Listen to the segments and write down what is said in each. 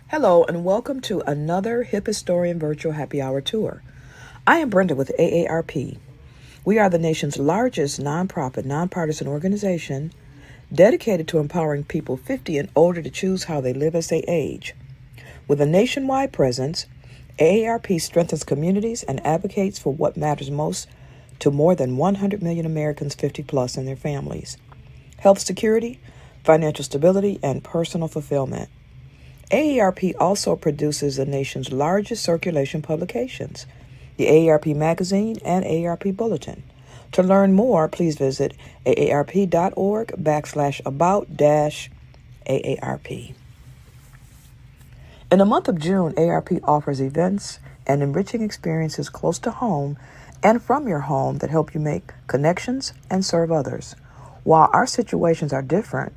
Hello, and welcome to another Hip Historian Virtual Happy Hour Tour. I am Brenda with AARP. We are the nation's largest nonprofit, nonpartisan organization dedicated to empowering people 50 and older to choose how they live as they age. With a nationwide presence, AARP strengthens communities and advocates for what matters most to more than 100 million Americans 50 plus and their families: health security, financial stability, and personal fulfillment. AARP also produces the nation's largest circulation publications, the AARP Magazine and AARP Bulletin. To learn more, please visit aarp.org/about-AARP. In the month of June, AARP offers events and enriching experiences close to home and from your home that help you make connections and serve others. While our situations are different,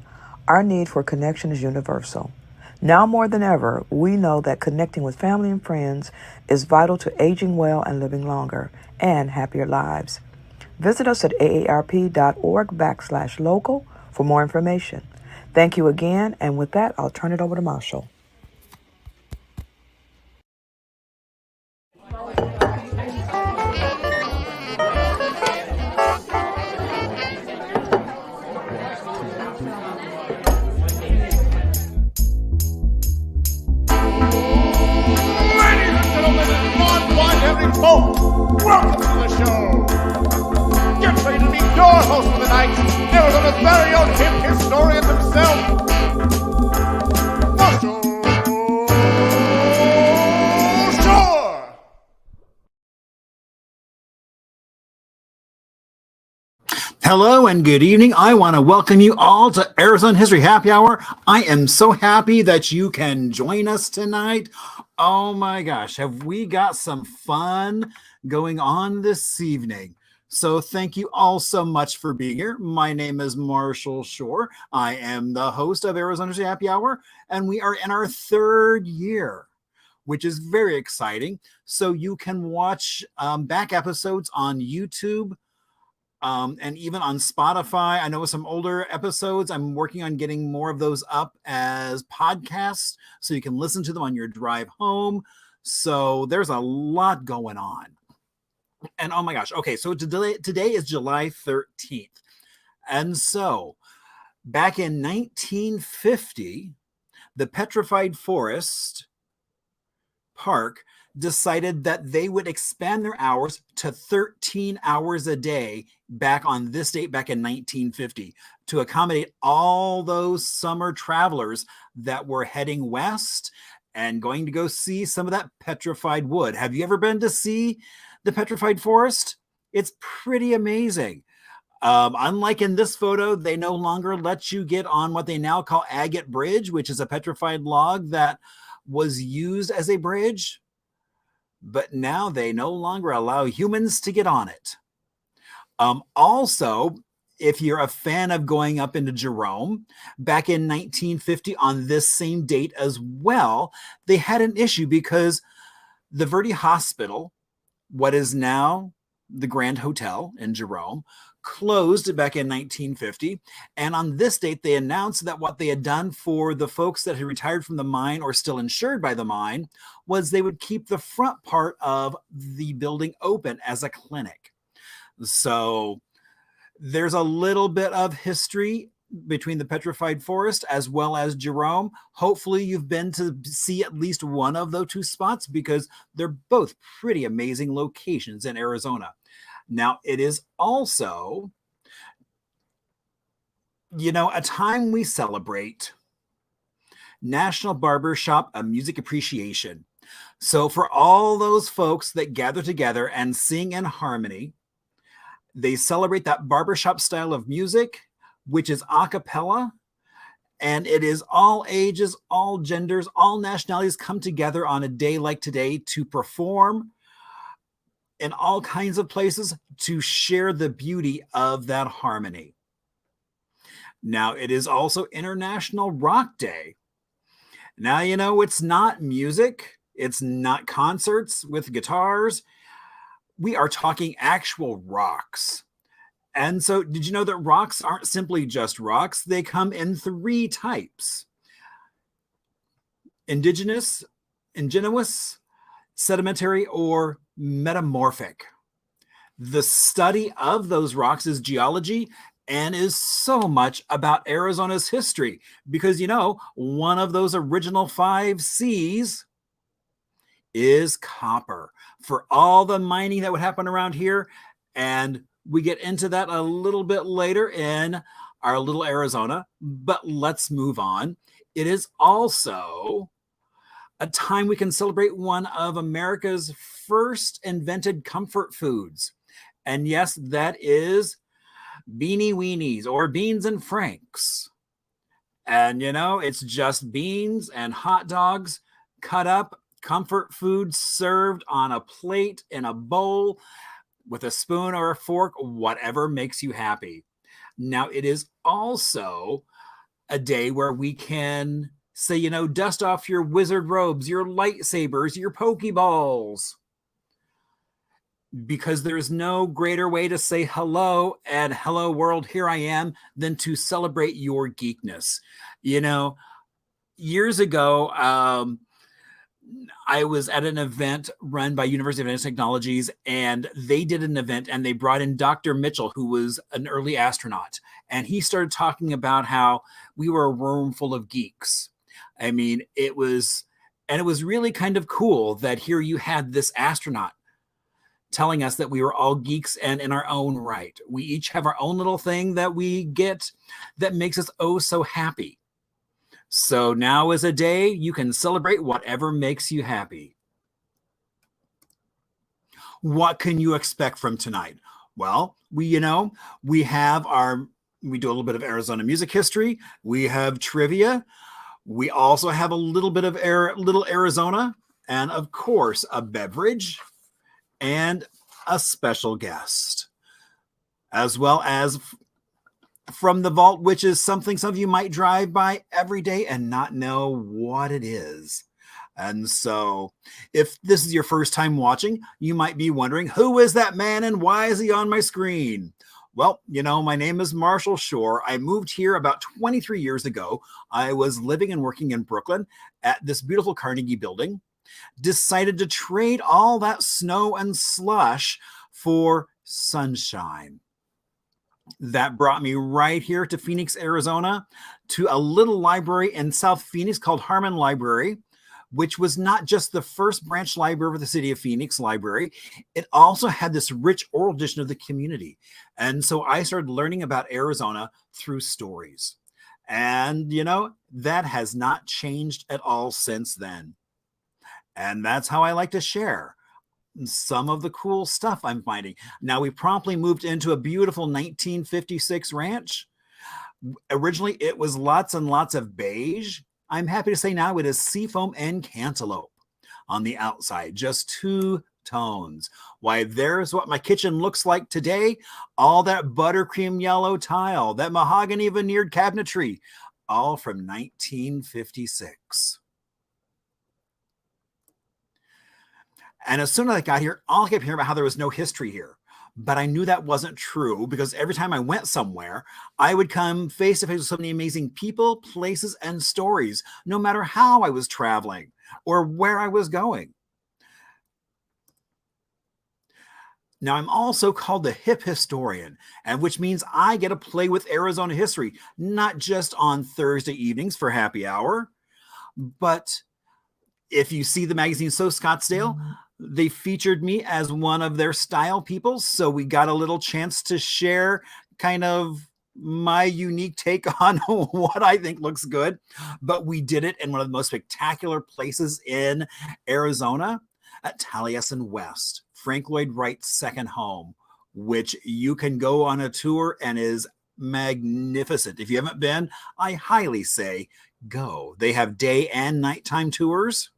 our need for connection is universal. Now more than ever, we know that connecting with family and friends is vital to aging well and living longer and happier lives. Visit us at aarp.org/local for more information. Thank you again, and with that, I'll turn it over to Marshall. Folks, welcome to the show. Get ready to meet your host for the night, Arizona's very own hip historian himself, Marshall Shore. Hello and good evening. I want to welcome you all to Arizona History Happy Hour. I am so happy that you can join us tonight. Oh my gosh, have we got some fun going on this evening. So thank you all so much for being here. My name is Marshall Shore. I am the host of Arizona History Happy Hour, and we are in our third year, which is very exciting. So you can watch back episodes on YouTube, and even on Spotify. I know some older episodes, I'm working on getting more of those up as podcasts so you can listen to them on your drive home. So there's a lot going on. And oh my gosh. Okay, so today is July 13th. And so back in 1950, the Petrified Forest Park decided that they would expand their hours to 13 hours a day back on this date back in 1950 to accommodate all those summer travelers that were heading west and going to go see some of that petrified wood. Have you ever been to see the Petrified Forest? It's pretty amazing. Unlike in this photo, they no longer let you get on what they now call Agate Bridge, which is a petrified log that was used as a bridge, but now they no longer allow humans to get on it. Also, if you're a fan of going up into Jerome, back in 1950 on this same date as well, they had an issue because the Verde Hospital, what is now the Grand Hotel in Jerome, closed back in 1950. And on this date, they announced that what they had done for the folks that had retired from the mine or still insured by the mine was they would keep the front part of the building open as a clinic. So there's a little bit of history between the Petrified Forest as well as Jerome. Hopefully you've been to see at least one of those two spots because they're both pretty amazing locations in Arizona. Now, it is also, a time we celebrate National Barbershop Music Appreciation. So for all those folks that gather together and sing in harmony, they celebrate that barbershop style of music, which is a cappella, and it is all ages, all genders, all nationalities come together on a day like today to perform in all kinds of places to share the beauty of that harmony. Now, it is also International Rock Day. Now, it's not music. It's not concerts with guitars. We are talking actual rocks. And so did you know that rocks aren't simply just rocks? They come in three types. indigenous, ingenuous, sedimentary, or metamorphic. The study of those rocks is geology and is so much about Arizona's history because, one of those original 5 C's is copper. For all the mining that would happen around here, and we get into that a little bit later in our little Arizona, but let's move on. It is also a time we can celebrate one of America's first invented comfort foods. And yes, that is beanie weenies or beans and franks. And it's just beans and hot dogs cut up, comfort food served on a plate in a bowl with a spoon or a fork, whatever makes you happy. Now, it is also a day where we can say, dust off your wizard robes, your lightsabers, your Pokeballs. Because there's no greater way to say hello and hello world, here I am, than to celebrate your geekness. Years ago, I was at an event run by University of Advanced Technologies, and they did an event and they brought in Dr. Mitchell, who was an early astronaut. And he started talking about how we were a room full of geeks. I mean, it was really kind of cool that here you had this astronaut telling us that we were all geeks and in our own right. We each have our own little thing that we get that makes us oh so happy. So now is a day you can celebrate whatever makes you happy. What can you expect from tonight? Well, we do a little bit of Arizona music history. We have trivia. We also have a little bit of little Arizona, and of course, a beverage and a special guest, as well as from the vault, which is something some of you might drive by every day and not know what it is. And so if this is your first time watching, you might be wondering, who is that man and why is he on my screen? Well, my name is Marshall Shore. I moved here about 23 years ago. I was living and working in Brooklyn at this beautiful Carnegie building. Decided to trade all that snow and slush for sunshine. That brought me right here to Phoenix, Arizona, to a little library in South Phoenix called Harmon Library, which was not just the first branch library of the city of Phoenix library. It also had this rich oral tradition of the community. And so I started learning about Arizona through stories. And, that has not changed at all since then. And that's how I like to share some of the cool stuff I'm finding. Now, we promptly moved into a beautiful 1956 ranch. Originally, it was lots and lots of beige. I'm happy to say now it is seafoam and cantaloupe on the outside, just 2 tones. Why, there's what my kitchen looks like today. All that buttercream yellow tile, that mahogany veneered cabinetry, all from 1956. And as soon as I got here, all I kept hearing about how there was no history here. But I knew that wasn't true because every time I went somewhere, I would come face to face with so many amazing people, places, and stories, no matter how I was traveling or where I was going. Now, I'm also called the hip historian, and which means I get to play with Arizona history, not just on Thursday evenings for happy hour, but if you see the magazine So Scottsdale, they featured me as one of their style people. So we got a little chance to share kind of my unique take on what I think looks good. But we did it in one of the most spectacular places in Arizona at Taliesin West, Frank Lloyd Wright's second home, which you can go on a tour and is magnificent. If you haven't been, I highly say go. They have day and nighttime tours.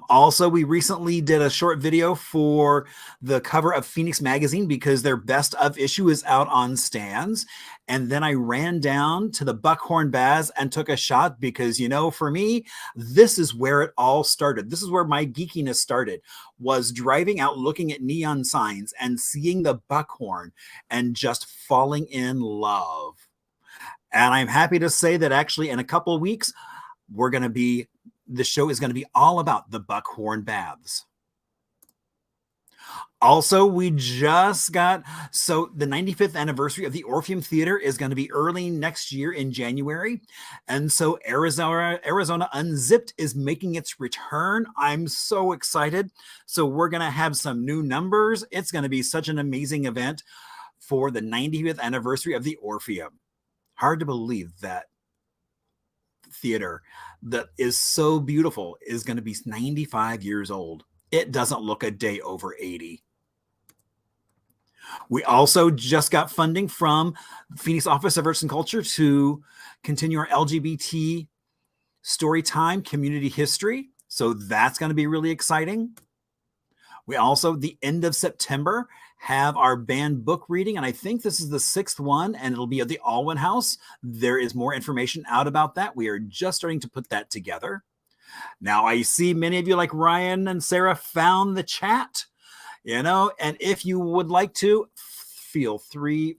Also, we recently did a short video for the cover of Phoenix Magazine because their best of issue is out on stands. And then I ran down to the Buckhorn Baths and took a shot because, for me, this is where it all started. This is where my geekiness started, was driving out, looking at neon signs and seeing the Buckhorn and just falling in love. And I'm happy to say that actually in a couple of weeks, the show is going to be all about the Buckhorn Baths. Also, we just got, so the 95th anniversary of the Orpheum Theater is going to be early next year in January. And so Arizona Unzipped is making its return. I'm so excited. So we're going to have some new numbers. It's going to be such an amazing event for the 95th anniversary of the Orpheum. Hard to believe that theater that is so beautiful is going to be 95 years old. It doesn't look a day over 80. We also just got funding from Phoenix Office of Arts and Culture to continue our LGBT Storytime community history. So that's going to be really exciting. We also, the end of September, have our band book reading. And I think this is the 6th one, and it'll be at the Alwyn House. There is more information out about that. We are just starting to put that together. Now, I see many of you like Ryan and Sarah found the chat. And if you would like to, feel free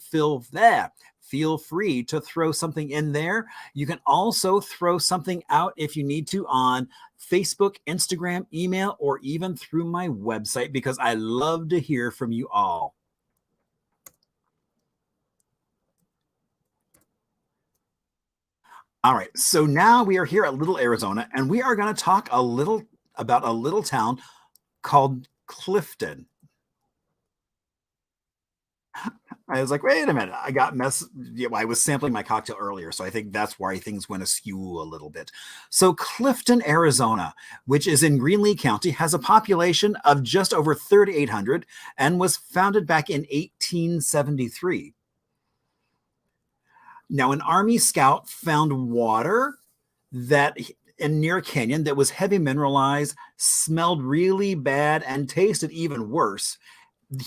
to throw something in there. You can also throw something out if you need to on Facebook, Instagram, email, or even through my website, because I love to hear from you all. All right, so now we are here at Little Arizona, and we are going to talk a little about a little town called Clifton. I was like, wait a minute, I was sampling my cocktail earlier, so I think that's why things went askew a little bit. So Clifton, Arizona, which is in Greenlee County, has a population of just over 3,800 and was founded back in 1873. Now, an Army scout found water near a canyon that was heavy mineralized, smelled really bad, and tasted even worse.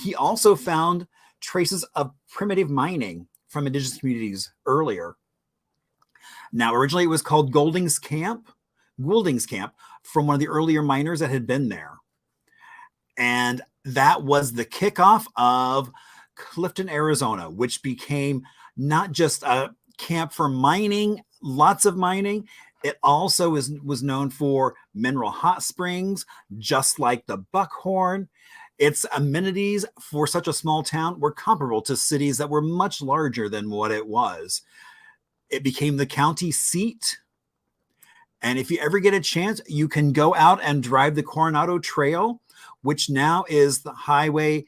He also found traces of primitive mining from indigenous communities earlier. Now, originally it was called Goulding's Camp from one of the earlier miners that had been there. And that was the kickoff of Clifton, Arizona, which became not just a camp for mining, lots of mining. It also was known for mineral hot springs, just like the Buckhorn. Its amenities for such a small town were comparable to cities that were much larger than what it was. It became the county seat. And if you ever get a chance, you can go out and drive the Coronado Trail, which now is the Highway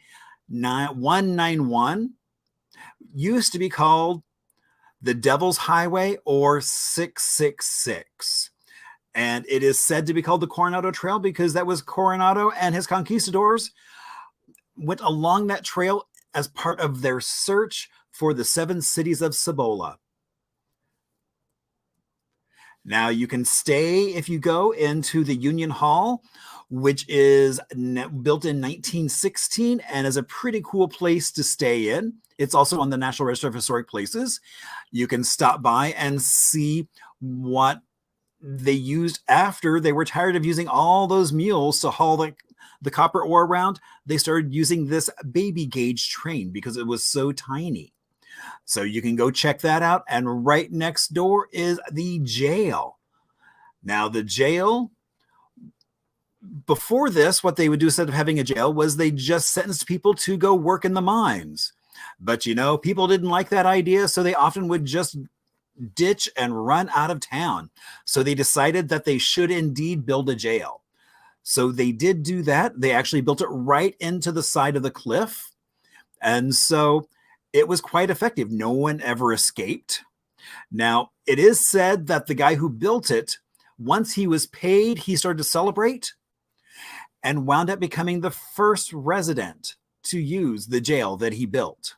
191. Used to be called the Devil's Highway or 666. And it is said to be called the Coronado Trail because that was Coronado and his conquistadors went along that trail as part of their search for the 7 cities of Cibola. Now you can stay if you go into the Union Hall, which is built in 1916 and is a pretty cool place to stay in. It's also on the National Register of Historic Places. You can stop by and see what they used after they were tired of using all those mules to haul the copper ore around. They started using this baby gauge train because it was so tiny. So you can go check that out. And right next door is the jail. Now the jail, before this, what they would do instead of having a jail was they just sentenced people to go work in the mines. But people didn't like that idea, so they often would just ditch and run out of town. So they decided that they should indeed build a jail. So they did do that. They actually built it right into the side of the cliff. And so it was quite effective. No one ever escaped. Now, it is said that the guy who built it, once he was paid, he started to celebrate and wound up becoming the first resident to use the jail that he built.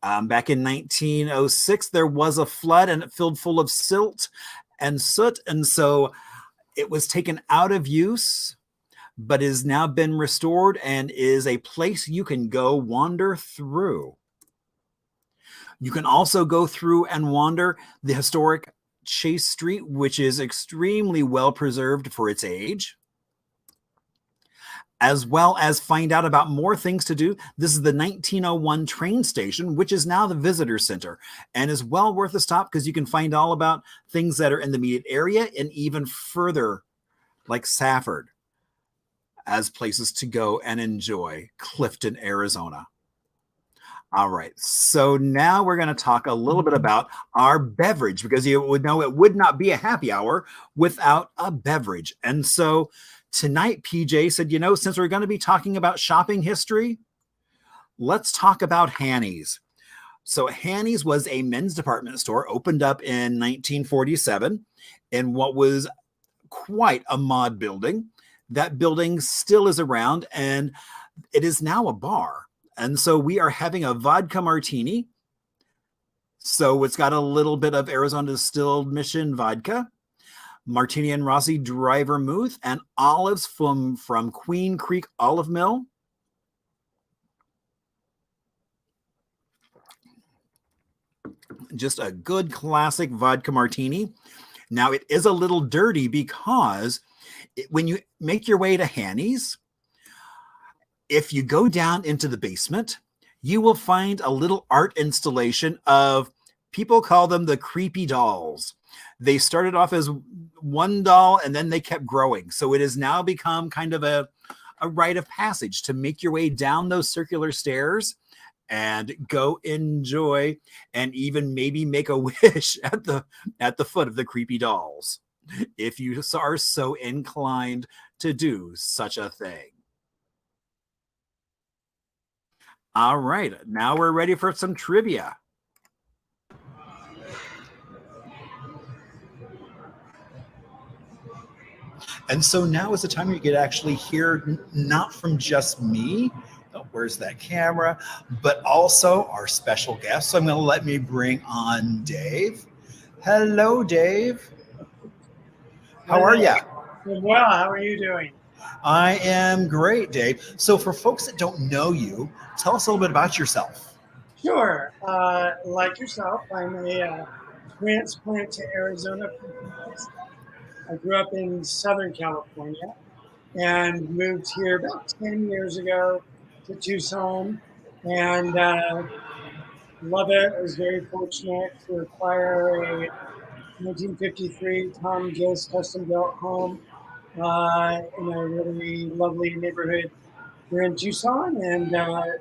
Back in 1906, there was a flood and it filled full of silt and soot. And so it was taken out of use, but has now been restored and is a place you can go wander through. You can also go through and wander the historic Chase Street, which is extremely well preserved for its age. as well as find out about more things to do. This is the 1901 train station, which is now the visitor center, and is well worth a stop because you can find all about things that are in the immediate area and even further, like Safford, as places to go and enjoy Clifton, Arizona. All right, so now we're going to talk a little bit about our beverage, because you would know it would not be a happy hour without a beverage. And so tonight, PJ said, since we're going to be talking about shopping history, let's talk about Hanny's. So Hanny's was a men's department store, opened up in 1947 in what was quite a mod building. That building still is around, and it is now a bar. And so we are having a vodka martini. So it's got a little bit of Arizona Distilled Mission vodka, Martini and Rossi dry vermouth, and olives from Queen Creek Olive Mill. Just a good classic vodka martini. Now, it is a little dirty because when you make your way to Hanny's, if you go down into the basement, you will find a little art installation of, people call them the creepy dolls. They started off as one doll and then they kept growing. So it has now become kind of a rite of passage to make your way down those circular stairs and go enjoy and even maybe make a wish at the foot of the creepy dolls, if you are so inclined to do such a thing. All right, now we're ready for some trivia. And so now is the time you could actually hear not from just me, where's that camera, but also our special guest. So I'm going to let me bring on Dave. Hello, Dave. How are you? Well, how are you doing? I am great, Dave. So for folks that don't know you, tell us a little bit about yourself. Sure. Like yourself, I'm a transplant to Arizona. I grew up in Southern California and moved here about 10 years ago to Tucson, and love it. I was very fortunate to acquire a 1953 Tom Gist custom-built home in a really lovely neighborhood here in Tucson, and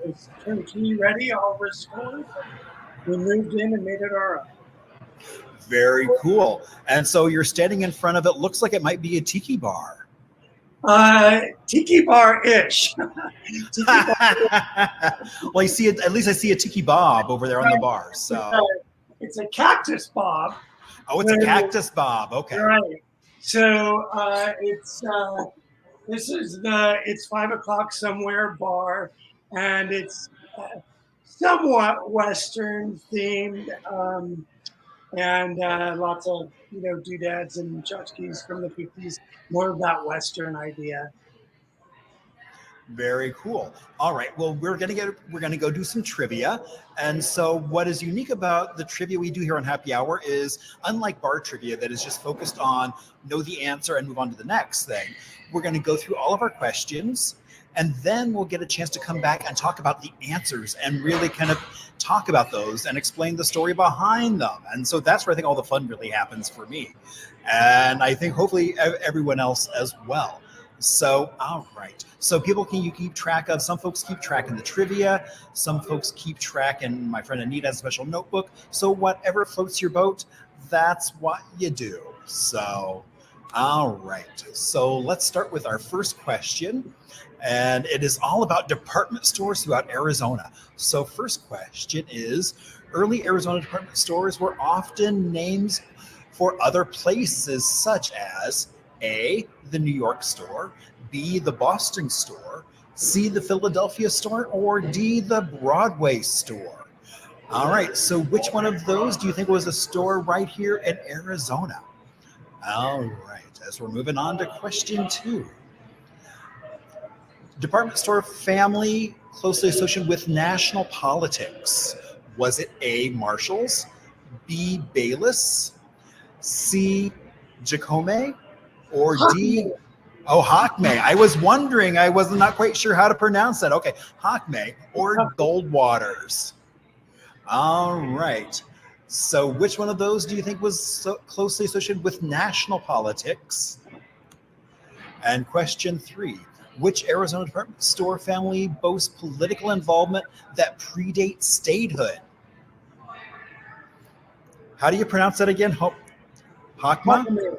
it's turnkey ready, all restored. We moved in and made it our own. Very cool. And so you're standing in front of it. Looks like it might be a tiki bar. Tiki bar-ish. Tiki bar. Well, you see it. At least I see a tiki bob over there on the bar. So it's a cactus bob. Oh, it's a cactus bob. Okay. Right. So it's 5 o'clock somewhere bar, and it's somewhat Western themed, and lots of doodads and tchotchkes from the 50s. More of that Western idea. Very cool. All right. Well, we're gonna go do some trivia. And so what is unique about the trivia we do here on Happy Hour is, unlike bar trivia that is just focused on know the answer and move on to the next thing, we're going to go through all of our questions, and then we'll get a chance to come back and talk about the answers and really kind of talk about those and explain the story behind them. And so that's where I think all the fun really happens for me. And I think hopefully everyone else as well. So, all right. So you keep track of, some folks keep track in the trivia, some folks keep track, and my friend Anita has a special notebook. So whatever floats your boat, that's what you do. So, all right. So let's start with our first question. And it is all about department stores throughout Arizona. So first question is, early Arizona department stores were often names for other places such as A, the New York store, B, the Boston store, C, the Philadelphia store, or D, the Broadway store. All right, so which one of those do you think was a store right here in Arizona? All right, as we're moving on to question 2. Department store family closely associated with national politics. Was it A, Marshalls, B, Bayless, C, Jacome, or D? Oh, Hawkmay. I was wondering. I was not quite sure how to pronounce that. Okay, Hawkmay or Goldwaters. All right. So, which one of those do you think was so closely associated with national politics? And question 3. Which Arizona department store family boasts political involvement that predates statehood? How do you pronounce that again? Hawkma?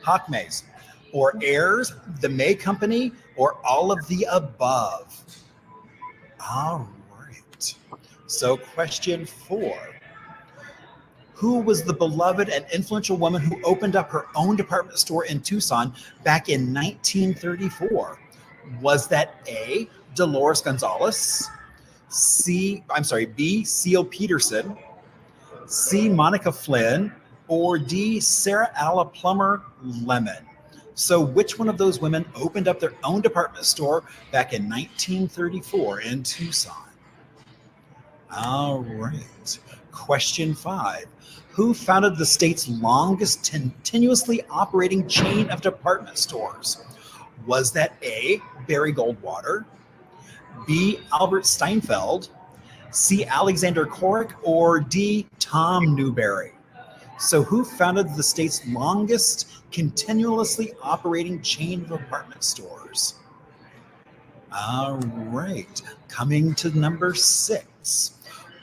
Hawkmays. Or Heirs, the May Company, or all of the above? All right. So, question 4. Who was the beloved and influential woman who opened up her own department store in Tucson back in 1934? Was that A, Dolores Gonzalez, B, Seal Peterson, C, Monica Flynn, or D, Sarah Alla Plummer Lemon? So which one of those women opened up their own department store back in 1934 in Tucson? All right. Question 5. Who founded the state's longest continuously operating chain of department stores? Was that A, Barry Goldwater, B, Albert Steinfeld, C, Alexander Korick, or D, Tom Newberry? So who founded the state's longest continuously operating chain of department stores? All right. Coming to number 6.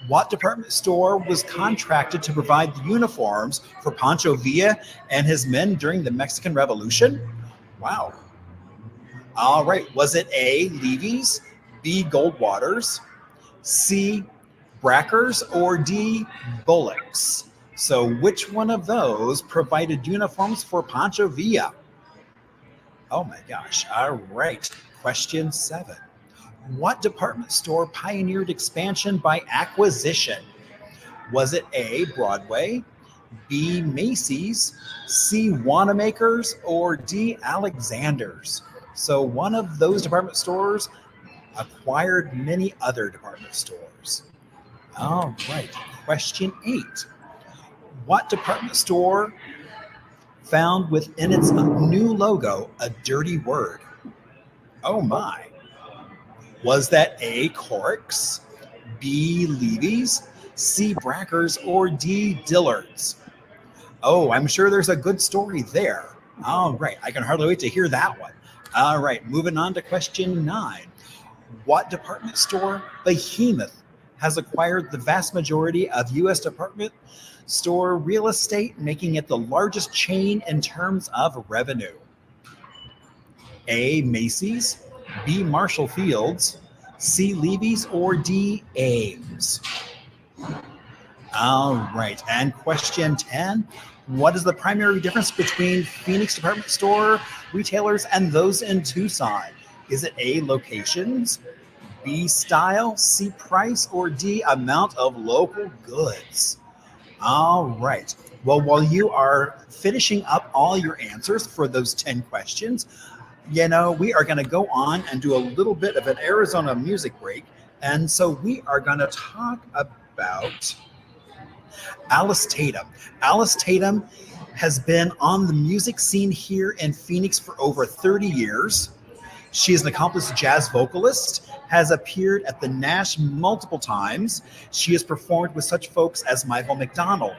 What department store was contracted to provide the uniforms for Pancho Villa and his men during the Mexican Revolution? Wow. All right. Was it A, Levy's, B, Goldwater's, C, Brackers, or D, Bullock's? So which one of those provided uniforms for Pancho Villa? Oh my gosh. All right. Question 7. What department store pioneered expansion by acquisition? Was it A, Broadway, B, Macy's, C, Wanamaker's, or D, Alexander's? So one of those department stores acquired many other department stores. All right. Question 8. What department store found within its new logo a dirty word? Oh my. Was that A, Corks, B, Levy's, C, Brackers, or D, Dillard's? Oh, I'm sure there's a good story there. All right, I can hardly wait to hear that one. All right, moving on to question 9. What department store behemoth has acquired the vast majority of U.S. department store real estate, making it the largest chain in terms of revenue? A, Macy's, B, Marshall Fields, C, Levy's, or D, Ames? All right. And question 10. What is the primary difference between Phoenix department store retailers and those in Tucson? Is it A, locations, B, style, C, price, or D, amount of local goods? All right. Well, while you are finishing up all your answers for those 10 questions, we are going to go on and do a little bit of an Arizona music break. And so we are going to talk about Alice Tatum. Alice Tatum has been on the music scene here in Phoenix for over 30 years. She is an accomplished jazz vocalist, has appeared at the Nash multiple times. She has performed with such folks as Michael McDonald,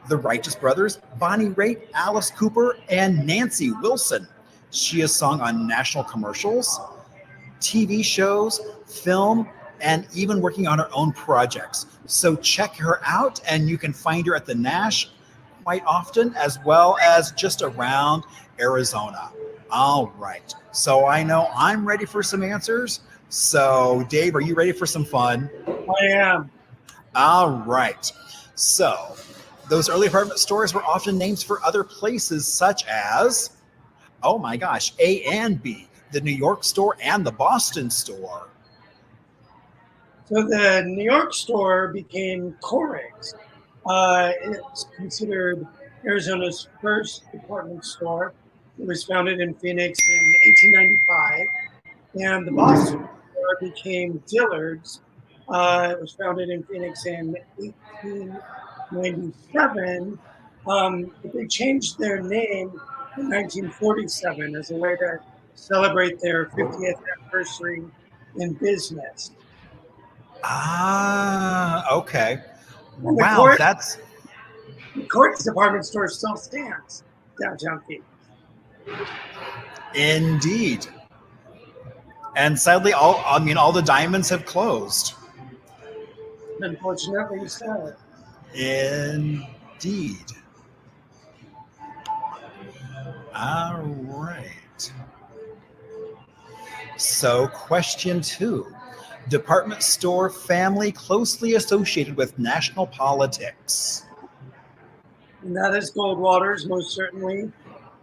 the Righteous Brothers, Bonnie Raitt, Alice Cooper, and Nancy Wilson. She has sung on national commercials, TV shows, film, and even working on her own projects. So check her out, and you can find her at the Nash quite often, as well as just around Arizona. All right. So I know I'm ready for some answers. So Dave, are you ready for some fun? I am. All right. So those early department stores were often names for other places such as, oh my gosh, A and B, the New York store and the Boston store. So the New York store became Corrig's. It's considered Arizona's first department store. It was founded in Phoenix in 1895. And the Boston store became Dillard's. It was founded in Phoenix in 1897. But they changed their name in 1947 as a way to celebrate their 50th anniversary in business. Okay. And Wow, that's the Court's department store still stands downtown Phoenix. indeed. And sadly, all the diamonds have closed. Unfortunately, so. Indeed. All right. So, question 2. Department store family closely associated with national politics. And that is Goldwater's, most certainly. In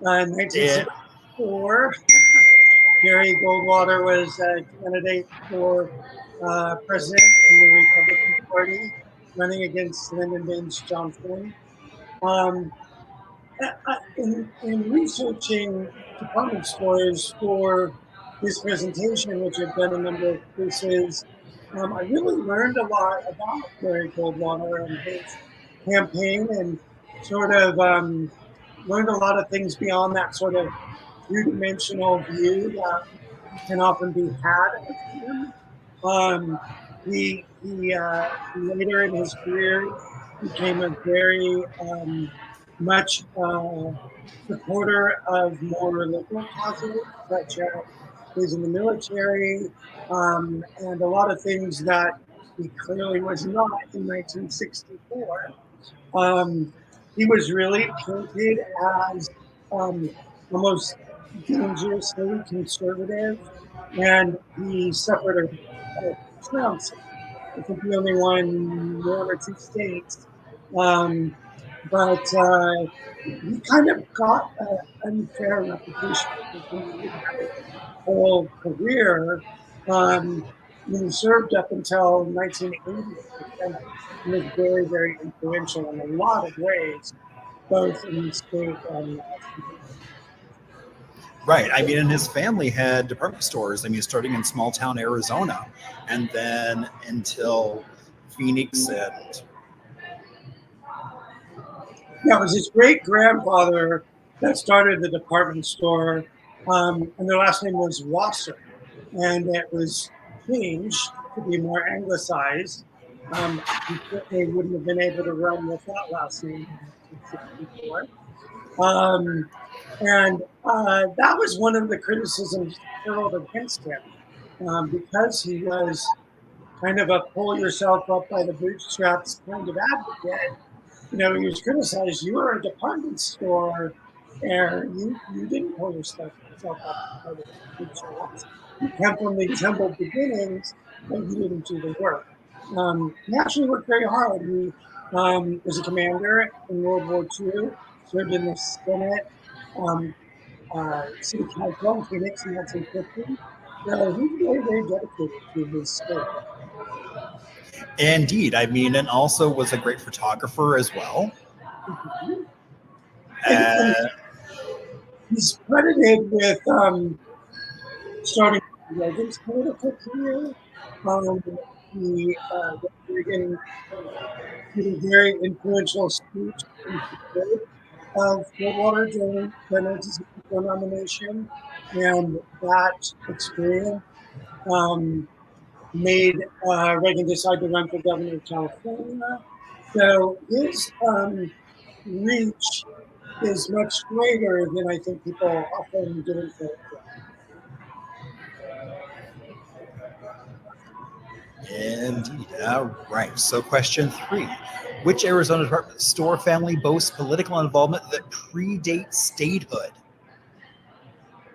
It, 1964, Gary Goldwater was a candidate for president in the Republican Party, running against Lyndon Baines Johnson. Um, in researching department stores for this presentation, which I've done a number of cases, I really learned a lot about Gary Goldwater and his campaign, and sort of learned a lot of things beyond that sort of two-dimensional view that can often be had of him. He later in his career became a very much supporter of more liberal causes, such as he was in the military, and a lot of things that he clearly was not in 1964. He was really painted as almost dangerously conservative, and he suffered a trounce. I think the only one or two states. Um, but he kind of got an unfair reputation for his whole career. He served up until 1980 as the Senate. He was very, very influential in a lot of ways, both in the state and national. right. I mean, and his family had department stores. I mean, starting in small town Arizona, and then until Phoenix and Yeah, it was his great grandfather that started the department store, and their last name was Wasser, and it was changed to be more anglicized. He certainly wouldn't have been able to run with that last name in 1964. And that was one of the criticisms hurled against him, because he was kind of a pull yourself up by the bootstraps kind of advocate. He was criticized. You were a department store heir. You didn't pull yourself up by the bootstraps. You come from these humble beginnings, but you didn't do the work. He actually worked very hard. He was a commander in World War II, served in the Senate, um, city council in Phoenix in 1950. So he was very, very dedicated to his state. indeed, I mean, and also was a great photographer as well. And he's credited with starting Reagan's political career. He Reagan did a very influential speech in support of Goldwater during the 1964 nomination, and that experience made Reagan decide to run for governor of California. So his reach is much greater than I think people often give him credit for. Indeed. All right. So, question 3. Which Arizona department store family boasts political involvement that predates statehood?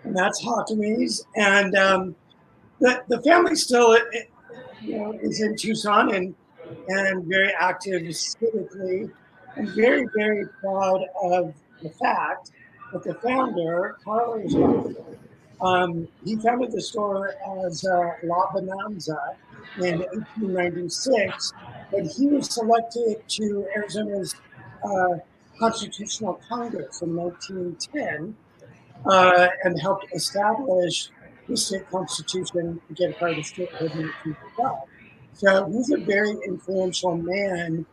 And that's Hawkins. And the family still, is in Tucson and very active civically. I'm very, very proud of the fact that the founder, Carlos, he founded the store as La Bonanza in 1896, but he was selected to Arizona's Constitutional Congress in 1910, and helped establish the state constitution again prior to statehood in 1912. So he's a very influential man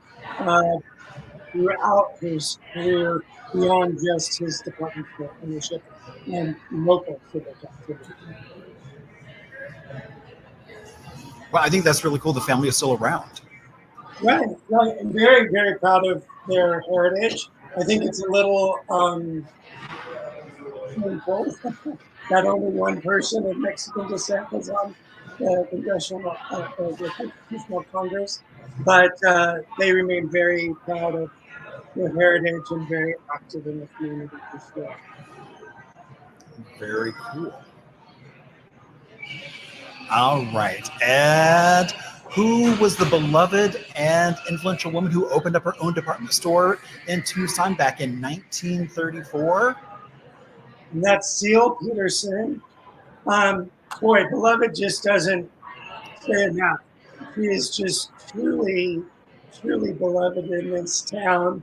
throughout his career beyond just his department store ownership and local civic activity. Well, I think that's really cool. The family is still around. Right, right. I'm very, very proud of their heritage. I think it's a little painful that only one person of Mexican descent was on the the Constitutional Congress, but they remain very proud of their heritage and very active in the community for sure. Very cool. All right. And who was the beloved and influential woman who opened up her own department store in Tucson back in 1934? And that's Seal Peterson. Boy, beloved just doesn't say enough. He is just truly, truly beloved in this town.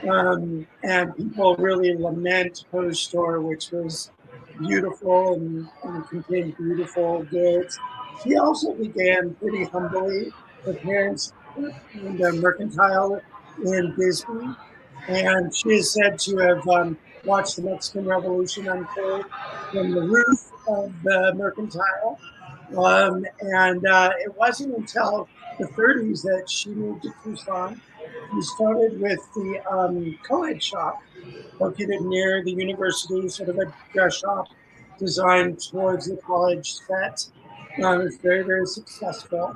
And people really lament her store, which was beautiful and contained beautiful goods. She also began pretty humbly. Her parents owned a mercantile in Bisbee, and she is said to have watched the Mexican Revolution unfold from the roof of the mercantile. And it wasn't until the 30s that she moved to Tucson. She started with the co-ed shop located near the university, sort of a dress shop designed towards the college set. It was very, very successful.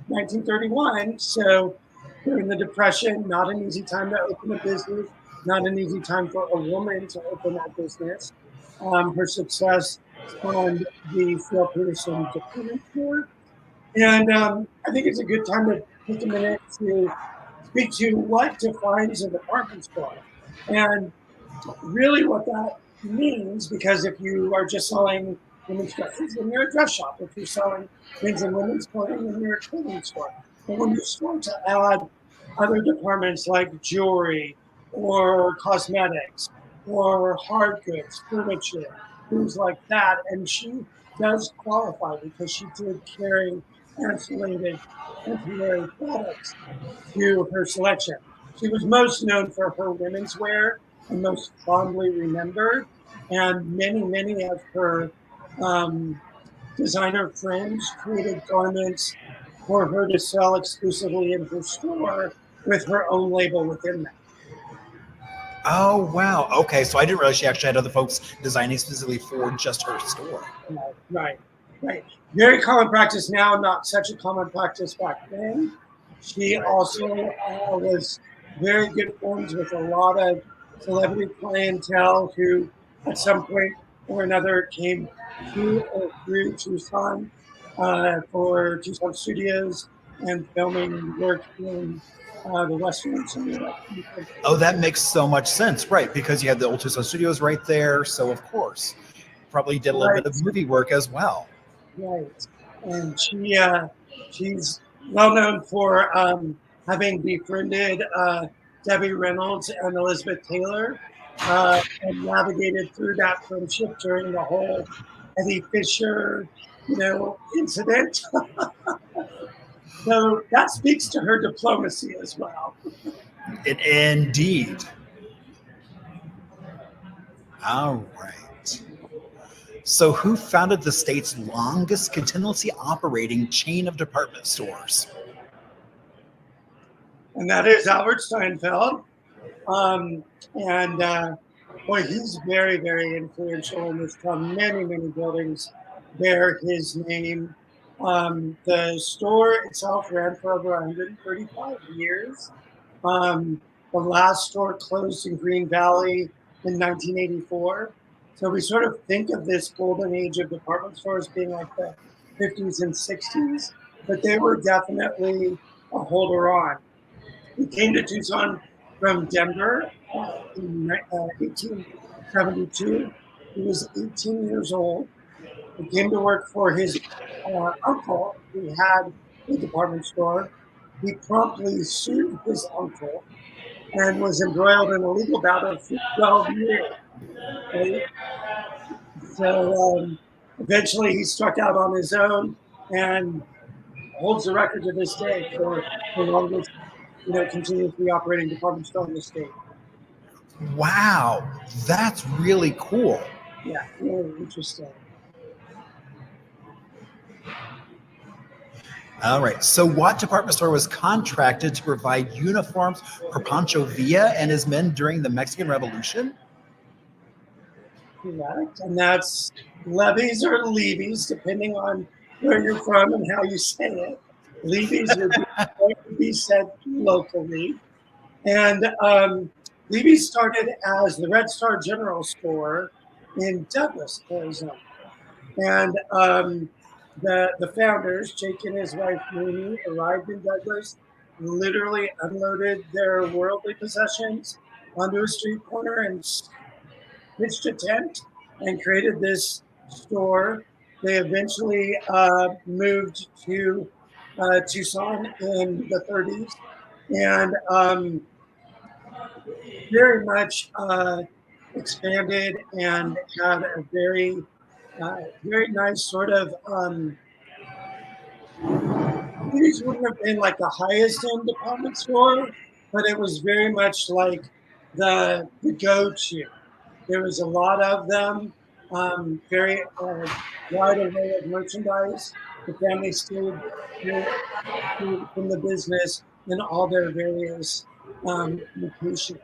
1931, so during the Depression, not an easy time to open a business, not an easy time for a woman to open that business. Her success spawned the Phil Peterson department store. And I think it's a good time to take a minute to speak to what defines a department store. And really what that means, because if you are just selling women's dresses, then you're a dress shop. If you're selling men's and women's clothing, then you're a clothing store. But when you start to add other departments like jewelry or cosmetics or hard goods, furniture, things like that, and she does qualify because she did carry ancillary products to her selection. She was most known for her women's wear and most fondly remembered. And many, many of her designer friends created garments for her to sell exclusively in her store with her own label within them. Oh, wow. Okay, so I didn't realize she actually had other folks designing specifically for just her store. Right, right. Very common practice now, not such a common practice back then. She also was very good friends with a lot of celebrity clientele who, at some point or another, came to or through Tucson for Tucson Studios and filming work in the Western side. Oh, that makes so much sense, right? Because you had the old Tucson Studios right there, so of course, probably did a little bit of movie work as well. Right, and she's well known for having befriended Debbie Reynolds and Elizabeth Taylor, and navigated through that friendship during the whole Eddie Fisher, incident. So that speaks to her diplomacy as well. Indeed. All right. So, who founded the state's longest continuously operating chain of department stores? And that is Albert Steinfeld. And boy, he's very, very influential in this town. Many, many buildings bear his name. The store itself ran for over 135 years. The last store closed in Green Valley in 1984. So we sort of think of this golden age of department stores being like the 50s and 60s, but they were definitely a holder on. He came to Tucson from Denver in 1872. He was 18 years old. He came to work for his uncle, who had a department store. He promptly sued his uncle and was embroiled in a legal battle for 12 years. Right? So eventually he struck out on his own and holds the record to this day for the longest continuously operating department store in the state. Wow, that's really cool. Yeah, really interesting. All right. So, what department store was contracted to provide uniforms for Pancho Villa and his men during the Mexican Revolution? Correct. And that's levies or levies, depending on where you're from and how you say it. Levies would be said locally. And Levy's started as the Red Star General Store in Douglas, Arizona. And the founders, Jake and his wife Mimi, arrived in Douglas, literally unloaded their worldly possessions onto a street corner and pitched a tent and created this store. They eventually moved to Tucson in the 30s and very much expanded and had a very nice sort of. These wouldn't have been like the highest end department store, but it was very much like the go-to. There was a lot of them, very wide array of merchandise. The family stayed from the business in all their various locations.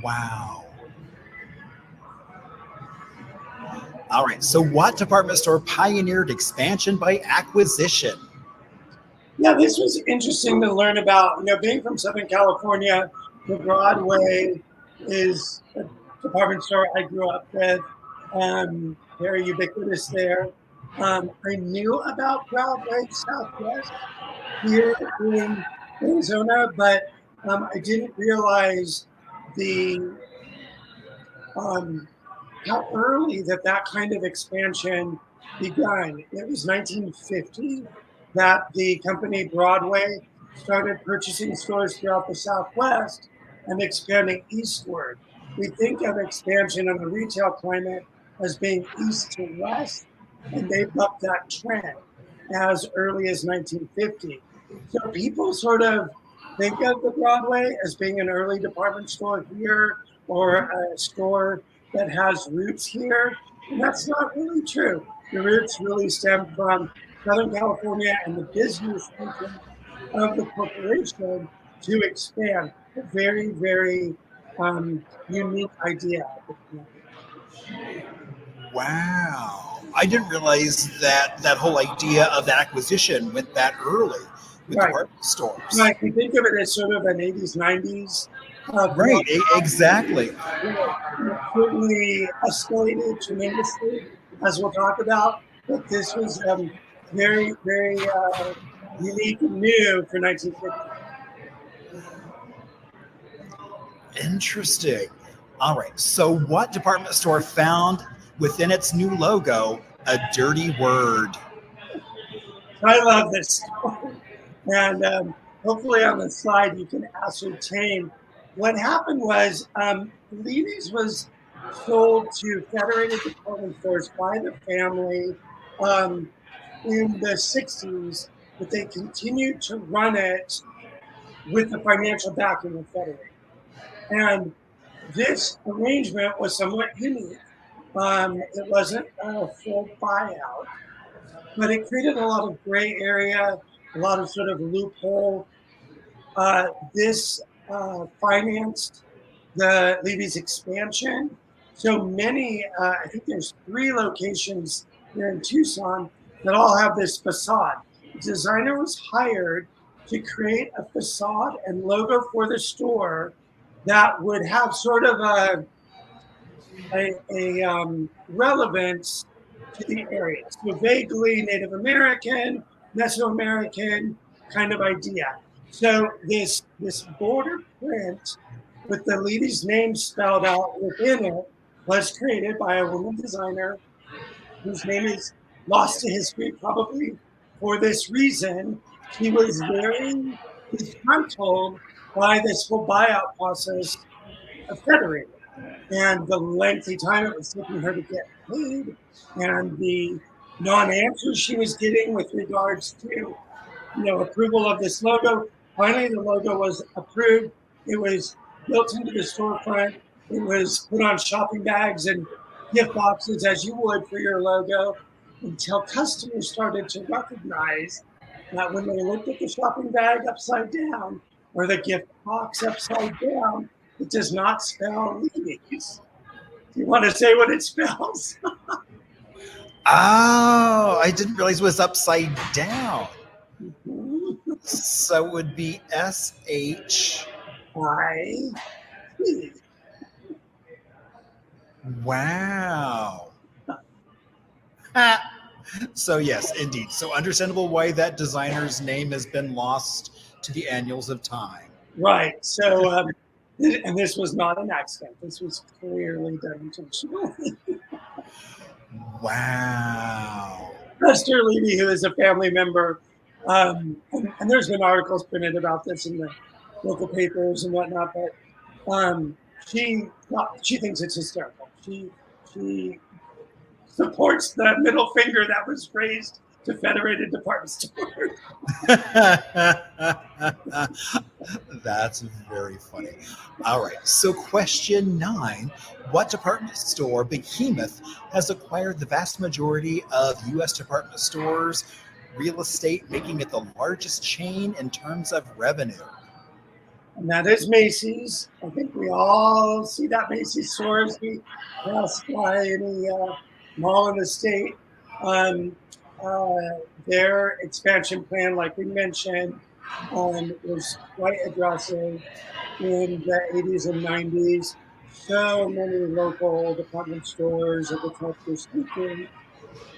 Wow. All right. So, what department store pioneered expansion by acquisition? Yeah, this was interesting to learn about. Being from Southern California, the Broadway is a department store I grew up with, very ubiquitous there. I knew about Broadway Southwest here in Arizona, but I didn't realize the um, how early that kind of expansion begun. It was 1950 that the company Broadway started purchasing stores throughout the Southwest and expanding eastward. We think of expansion in the retail climate as being east to west, and they bucked that trend as early as 1950. So people sort of think of the Broadway as being an early department store here or a store that has roots here. And that's not really true. The roots really stem from Southern California and the business interest of the corporation to expand. A very, very unique idea. Wow. I didn't realize that whole idea of that acquisition went that early with Right. department stores. Right. We think of it as sort of an 80s, 90s. Right. Exactly. It certainly escalated tremendously, as we'll talk about. But this was very, very unique and new for 1950. Interesting. All right. So, what department store found within its new logo a dirty word? I love this story. And hopefully on the slide you can ascertain what happened was Levy's was sold to Federated Department Stores by the family in the 60s, but they continued to run it with the financial backing of Federated. And this arrangement was somewhat unique. It wasn't a full buyout, but it created a lot of gray area, a lot of sort of loophole. This financed the Levy's expansion. So many, I think there's 3 locations here in Tucson that all have this facade. The designer was hired to create a facade and logo for the store that would have sort of a relevance to the area. So vaguely Native American, Mesoamerican kind of idea. So this border print with the lady's name spelled out within it was created by a woman designer whose name is lost to history probably for this reason. She was very disgruntled by this whole buyout process of Federated and the lengthy time it was taking her to get paid and the non-answers she was getting with regards to approval of this logo. Finally, the logo was approved. It was built into the storefront. It was put on shopping bags and gift boxes as you would for your logo, until customers started to recognize that when they looked at the shopping bag upside down or the gift box upside down, it does not spell Levy's. Do you want to say what it spells? Oh, I didn't realize it was upside down. So it would be SH. I. Wow. So yes, indeed. So understandable why that designer's name has been lost to the annals of time. Right. So, and this was not an accident. This was clearly done intentionally. Wow. Esther Levy, who is a family member, and there's been articles printed about this in the local papers and whatnot, but she thinks it's hysterical. She supports the middle finger that was raised to Federated Department Stores. That's very funny. All right. So question 9, what department store behemoth has acquired the vast majority of U.S. department stores real estate, making it the largest chain in terms of revenue? And that is Macy's. I think we all see that Macy's store as we pass by any mall in the state. Their expansion plan, like we mentioned, was quite aggressive in the 80s and 90s. So many local department stores of the type you're speaking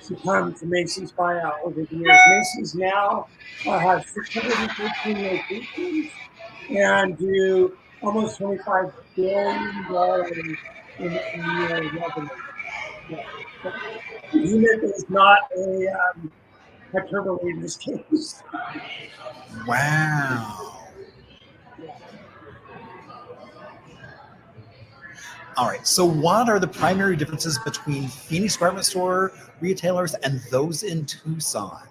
succumbed to Macy's buyout over the years. Macy's now has 613 locations and do almost $25 billion in annual revenue. Yeah. Unit is not a hyperbole in this case. Wow. All right. So what are the primary differences between Phoenix department store retailers and those in Tucson?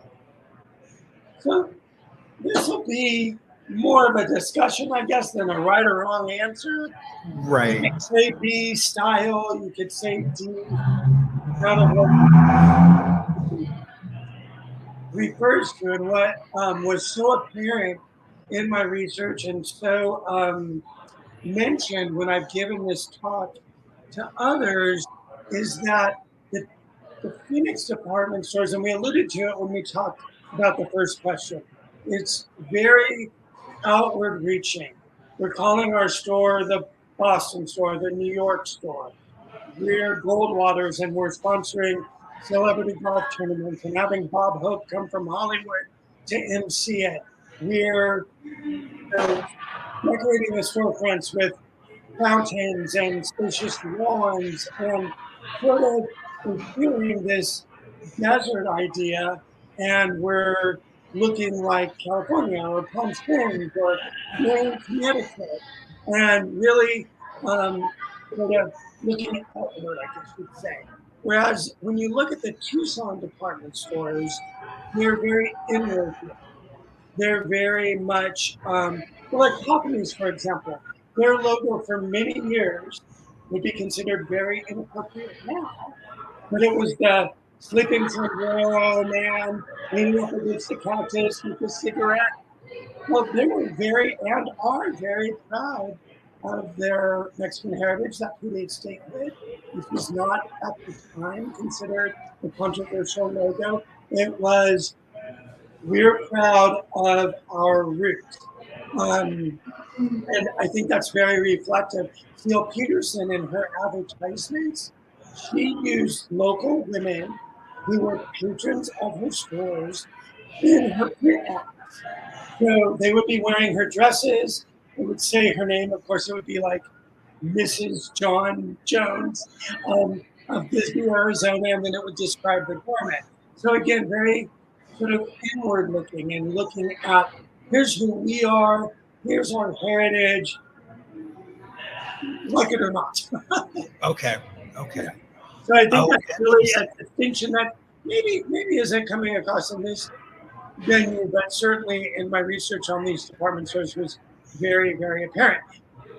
So this will be more of a discussion, I guess, than a right or wrong answer. Right. You could say B, style. You could say D, kind of what refers to, and what was so apparent in my research and so mentioned when I've given this talk to others is that the Phoenix department stores, and we alluded to it when we talked about the first question, it's very outward reaching. We're calling our store the Boston store, the New York store. We're Goldwater's and we're sponsoring celebrity golf tournaments and having Bob Hope come from Hollywood to MC it. We're decorating the storefronts with fountains and spacious lawns and sort of instilling this desert idea, and we're looking like California or Palm Springs or Maine, Connecticut, and really sort of looking outward, I guess you'd say. Whereas when you look at the Tucson department stores, they're very inward. They're very much, like Hoppany's, for example. Their logo for many years would be considered very inappropriate now, but it was the sleeping sombrero man leaning up against the cactus with a cigarette. Well, they were very and are very proud of their Mexican heritage that predates statehood. This was not at the time considered a controversial logo. It was, we're proud of our roots. And I think that's very reflective. Neil Peterson, in her advertisements, she used local women who were patrons of her stores in her print ads. So they would be wearing her dresses. It would say her name. Of course, it would be like Mrs. John Jones of Bisbee, Arizona, and then it would describe the garment. So again, very sort of inward looking and looking at, here's who we are, here's our heritage, like it or not. Okay. So I think that's really a distinction that maybe isn't coming across in this venue, but certainly in my research on these department stores was very, very apparent.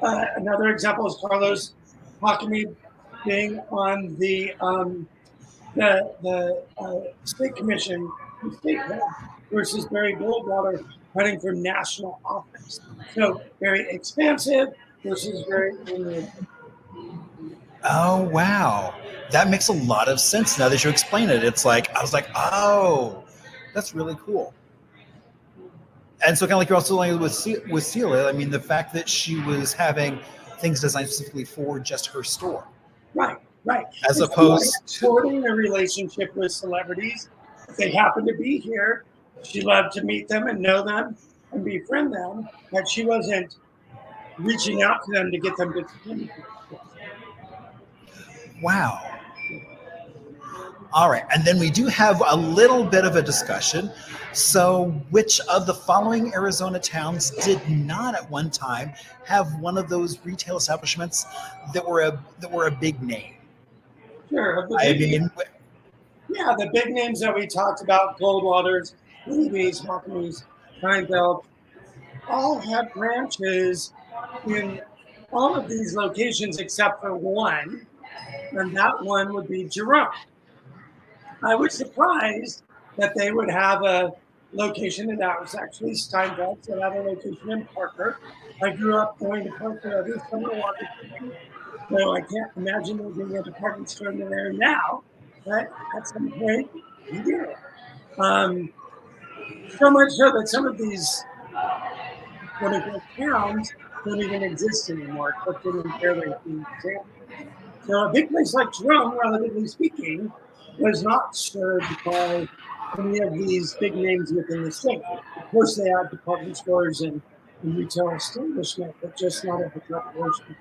Another example is Carlos Hakimi being on the state commission, the state head, versus Barry Goldwater running for national office. So very expansive versus very limited. Oh, wow. That makes a lot of sense now that you explain it. It's like, I was like, oh, that's really cool. And so, kind of like you're also like with Celia, I mean, the fact that she was having things designed specifically for just her store, Right, right. as And she opposed liked to, sporting a relationship with celebrities. If they happen to be here, she loved to meet them and know them and befriend them, but she wasn't reaching out to them to get them to come. wow. All right. And then we do have a little bit of a discussion. So, which of the following Arizona towns did not at one time have one of those retail establishments that were a big name? Sure. I mean, Yeah, the big names that we talked about, Goldwaters, Levy's, Hawkins, Kleinfeld, all have branches in all of these locations except for one, and that one would be Jerome. I was surprised that they would have a location, and that was actually Steinbeck's that had a location in Parker. I grew up going to Parker every summer walking, so I can't imagine there being a department store in there now, but at some point we did. Um, so much so that some of these quote unquote towns don't even exist anymore. Clifton and Fairbanks being examples. So a big place like Jerome, relatively speaking, was not served by any of these big names within the state. Of course, they had department stores and retail establishment, but just not of the population.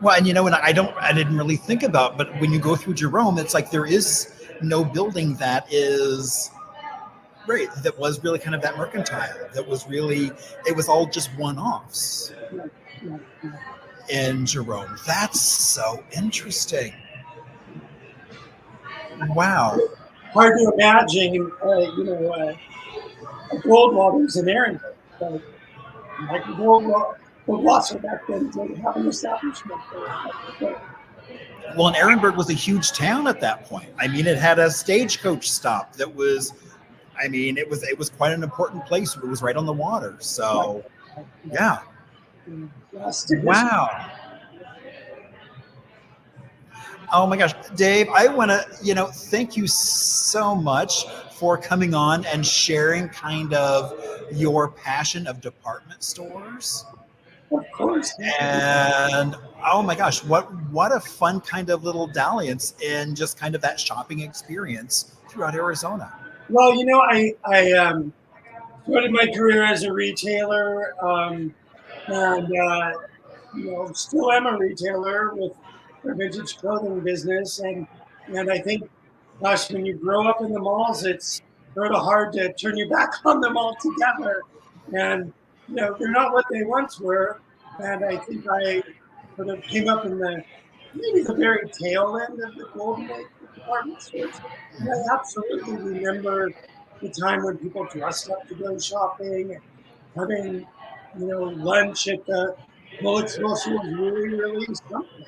well, and and I didn't really think about, but when you go through Jerome, it's like there is no building that is right that was really kind of that mercantile. That was really, it was all just one-offs Yeah, yeah, yeah. in Jerome. That's so interesting. Wow. Hard to imagine, Goldwater's in Ehrenberg, but Michael Goldwasser back then did have an establishment there. Well, and Ehrenberg was a huge town at that point. I mean, it had a stagecoach stop that was, I mean, it was quite an important place. It was right on the water. So, yeah. Wow. Oh my gosh, Dave, I want to, thank you so much for coming on and sharing kind of your passion of department stores. Of course. And oh my gosh, what a fun kind of little dalliance in just kind of that shopping experience throughout Arizona. Well, I started my career as a retailer, and still am a retailer with a vintage clothing business, and I think, gosh, when you grow up in the malls, it's sort of hard to turn your back on them altogether, and they're not what they once were, and I think I sort of came up in maybe the very tail end of the golden age of department stores. And I absolutely remember the time when people dressed up to go shopping and having, lunch at the Millettsville was really, really something.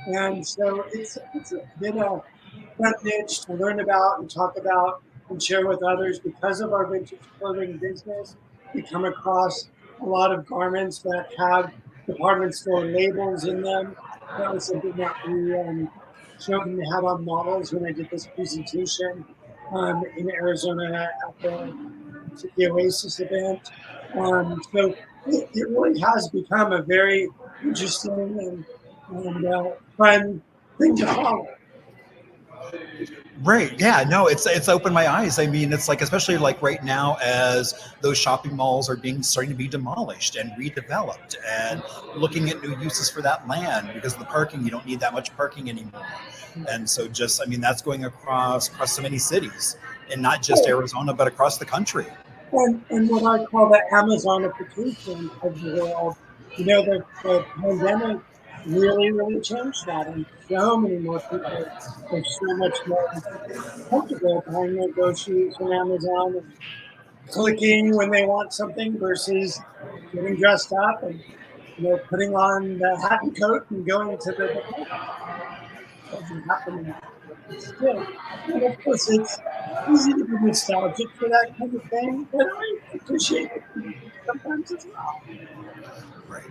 And so it's been a fun niche to learn about and talk about and share with others because of our vintage clothing business. We come across a lot of garments that have department store labels in them. That was something that we showed and had on models when I did this presentation in Arizona at the City Oasis event. So it really has become a very interesting and fun thing to follow. Right. Yeah. No, it's opened my eyes. I mean, it's like, especially like right now as those shopping malls are starting to be demolished and redeveloped and looking at new uses for that land because of the parking, you don't need that much parking anymore. And so just, I mean, that's going across so many cities and not just Arizona, but across the country. And what I call the Amazonification of the world. The pandemic really, really changed that. And so many more people are so much more comfortable buying their groceries from Amazon and clicking when they want something versus getting dressed up and putting on the hat and coat and going to the department. Doesn't happen anymore. But still, of course, it's easy to be nostalgic for that kind of thing, but I appreciate it sometimes as well. Right.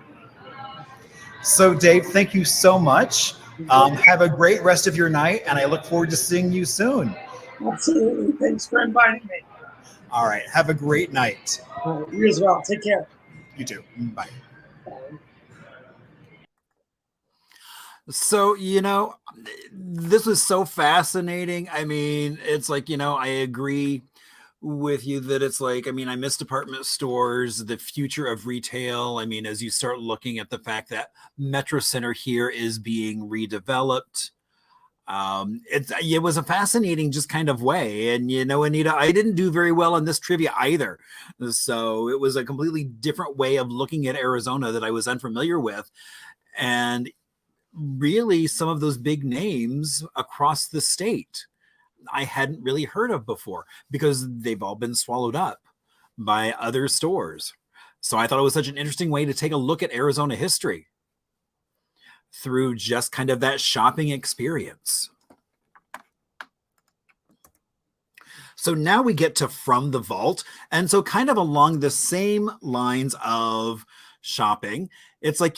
So, Dave, thank you so much. Have a great rest of your night, and I look forward to seeing you soon. Absolutely. Thanks for inviting me. All right. Have a great night. You as well. Take care. You too. Bye. Bye. So, this was so fascinating. I mean, it's like, I agree with you that it's like, I mean, I miss department stores, the future of retail. I mean, as you start looking at the fact that Metro Center here is being redeveloped, it was a fascinating just kind of way. And, Anita, I didn't do very well on this trivia either. So it was a completely different way of looking at Arizona that I was unfamiliar with. And really some of those big names across the state I hadn't really heard of before because they've all been swallowed up by other stores. So I thought it was such an interesting way to take a look at Arizona history through just kind of that shopping experience. So now we get to From the Vault. And so kind of along the same lines of shopping, it's like,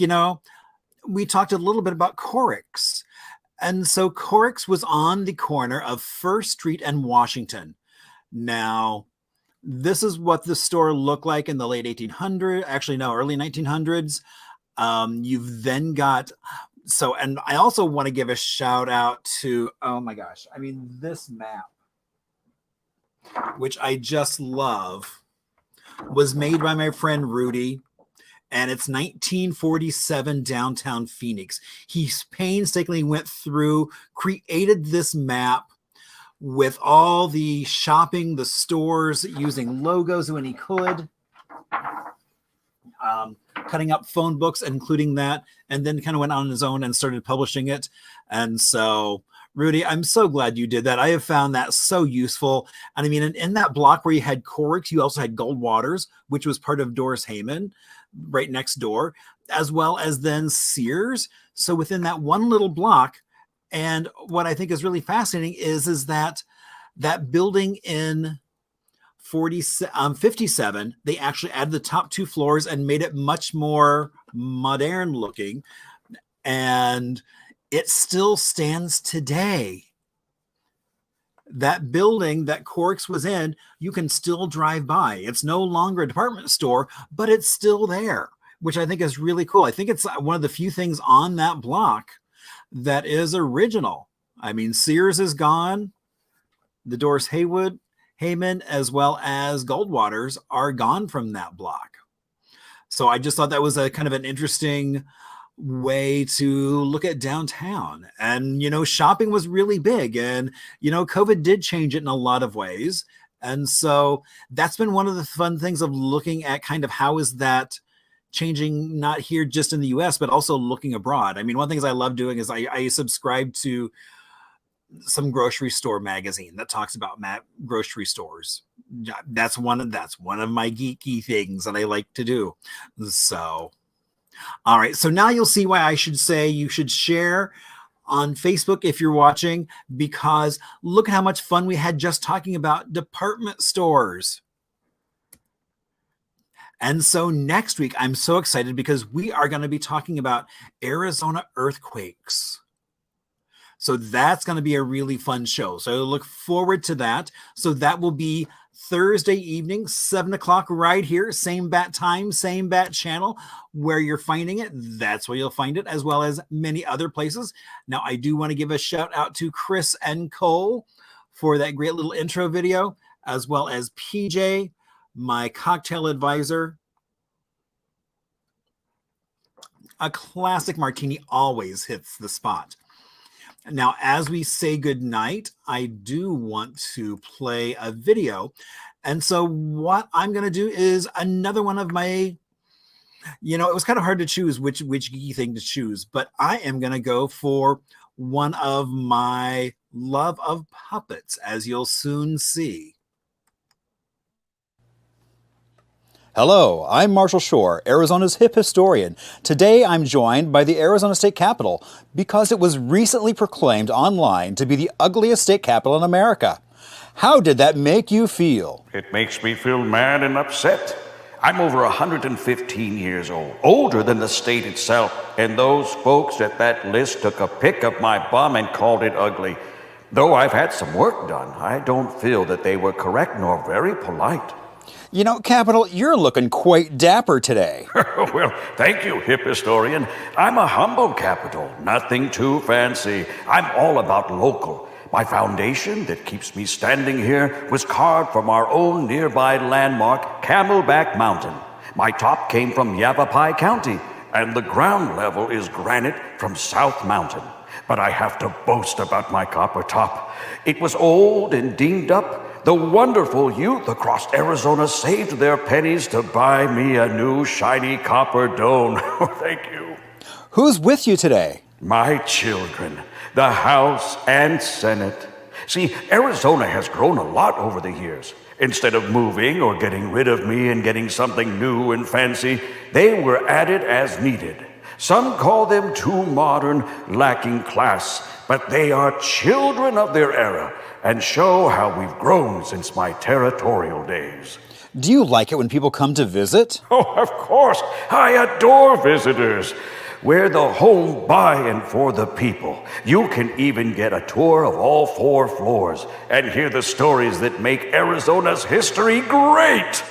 we talked a little bit about Corix. And so Corix was on the corner of First Street and Washington. Now, this is what the store looked like in the late 1800s, actually, no, early 1900s. You've then got, and I also want to give a shout out to, oh my gosh, I mean, this map, which I just love, was made by my friend Rudy. And it's 1947 downtown Phoenix. He painstakingly went through, created this map with all the shopping, the stores, using logos when he could, cutting up phone books, including that, and then kind of went on his own and started publishing it. And so, Rudy, I'm so glad you did that. I have found that so useful. And I mean, in that block where you had Corix, you also had Goldwater's, which was part of Doris Heyman, right next door, as well as then Sears. So within that one little block, and what I think is really fascinating is that building in 57, they actually added the top 2 floors and made it much more modern looking. And it still stands today. That building that Corix was in, you can still drive by. It's no longer a department store, but it's still there, which I think is really cool. I think it's one of the few things on that block that is original. I mean, Sears is gone. The Doris Heyman, as well as Goldwater's, are gone from that block. So I just thought that was a kind of an interesting way to look at downtown. And shopping was really big, and COVID did change it in a lot of ways. And so that's been one of the fun things of looking at kind of how is that changing, not here just in the US, but also looking abroad. I mean, one of the things I love doing is I subscribe to some grocery store magazine that talks about grocery stores. That's one of my geeky things that I like to do. So all right, so now you'll see why I should say you should share on Facebook if you're watching, because look at how much fun we had just talking about department stores. And so next week, I'm so excited because we are going to be talking about Arizona earthquakes. So that's going to be a really fun show. So look forward to that. So that will be Thursday evening, 7 o'clock right here. Same bat time, same bat channel. Where you're finding it, that's where you'll find it, as well as many other places. Now, I do want to give a shout out to Chris and Cole for that great little intro video, as well as PJ, my cocktail advisor. A classic martini always hits the spot. Now, as we say goodnight, I do want to play a video. And so what I'm going to do is another one of my It was kind of hard to choose which geeky thing to choose, but I am going to go for one of my love of puppets, as you'll soon see. Hello, I'm Marshall Shore, Arizona's hip historian. Today I'm joined by the Arizona State Capitol because it was recently proclaimed online to be the ugliest state capitol in America. How did that make you feel? It makes me feel mad and upset. I'm over 115 years old, older than the state itself, and those folks at that list took a pic of my bum and called it ugly. Though I've had some work done, I don't feel that they were correct nor very polite. You know, Capitol, you're looking quite dapper today. Well, thank you, hip historian. I'm a humble Capitol, nothing too fancy. I'm all about local. My foundation that keeps me standing here was carved from our own nearby landmark, Camelback Mountain. My top came from Yavapai County, and the ground level is granite from South Mountain. But I have to boast about my copper top. It was old and dinged up. The wonderful youth across Arizona saved their pennies to buy me a new shiny copper dome. Thank you. Who's with you today? My children, the House and Senate. See, Arizona has grown a lot over the years. Instead of moving or getting rid of me and getting something new and fancy, they were added as needed. Some call them too modern, lacking class, but they are children of their era and show how we've grown since my territorial days. Do you like it when people come to visit? Oh, of course. I adore visitors. We're the home by and for the people. You can even get a tour of all 4 floors and hear the stories that make Arizona's history great.